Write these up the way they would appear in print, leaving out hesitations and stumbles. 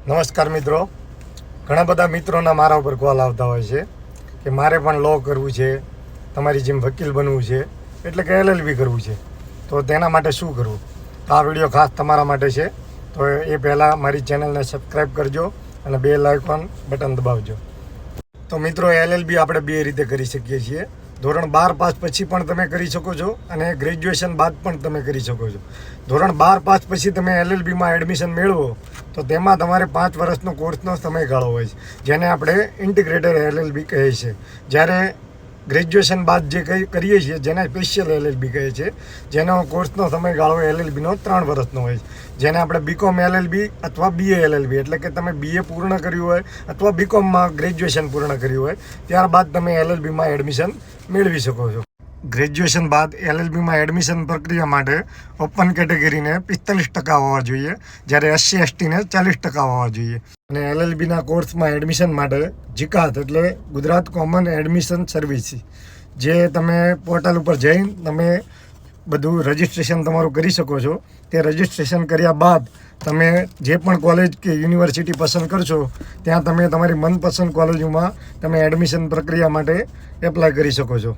નમસ્કાર મિત્રો, ઘણા બધા મિત્રોના મારા ઉપર કોલ આવતા હોય છે કે મારે પણ લો કરવું છે, તમારી જેમ વકીલ બનવું છે, એટલે કે LLB કરવું છે, તો તેના માટે શું કરવું. તો આ વિડીયો ખાસ તમારા માટે છે. તો એ પહેલાં મારી ચેનલને સબસ્ક્રાઈબ કરજો અને બેલ આઇકોન બટન દબાવજો. તો મિત્રો, LLB આપણે બે રીતે કરી શકીએ છીએ. ધોરણ 12 પાસ પછી પણ તમે કરી શકો છો અને ગ્રેજ્યુએશન બાદ પણ તમે કરી શકો છો. ધોરણ 12 પાસ પછી તમે LLBમાં એડમિશન મેળવો તો તેમાં તમારે 5 વર્ષનો કોર્સનો સમયગાળો હોય છે, જેને આપણે ઇન્ટિગ્રેટેડ LLB કહે છે. જ્યારે ગ્રેજ્યુએશન બાદ જે કંઈ કરીએ છીએ જેને સ્પેશિયલ LLB કહે છે, જેનો કોર્સનો સમયગાળો LLBનો 3 વર્ષનો હોય છે, જેને આપણે BCom LLB અથવા BA LLB, એટલે કે તમે BA પૂર્ણ કર્યું હોય અથવા BComમાં ગ્રેજ્યુએશન પૂર્ણ કર્યું હોય ત્યારબાદ તમે LLBમાં એડમિશન મેળવી શકો છો. ગ્રેજ્યુએશન બાદ LLBમાં એડમિશન પ્રક્રિયા માટે ઓપન કેટેગરીને 45% હોવા જોઈએ, જ્યારે SC/STને 40% હોવા જોઈએ. અને LLBના કોર્સમાં એડમિશન માટે જીકાત એટલે ગુજરાત કોમન એડમિશન સર્વિસ, જે તમે પોર્ટલ ઉપર જઈને તમે બધું રજિસ્ટ્રેશન તમારું કરી શકો છો. તે રજિસ્ટ્રેશન કર્યા બાદ તમે જે પણ કોલેજ કે યુનિવર્સિટી પસંદ કરશો ત્યાં તમે તમારી મનપસંદ કોલેજોમાં તમે એડમિશન પ્રક્રિયા માટે એપ્લાય કરી શકો છો.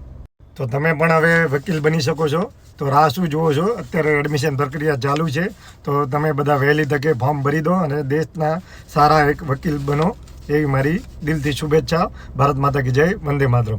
તો તમે પણ હવે વકીલ બની શકો છો. તો રાહ શું જુઓ છો? અત્યારે એડમિશન પ્રક્રિયા ચાલુ છે. તો તમે બધા વહેલી તકે ફોર્મ ભરી દો અને દેશના સારા એક વકીલ બનો એવી મારી દિલથી શુભેચ્છા. ભારત માતા કી જય. વંદે માતરમ.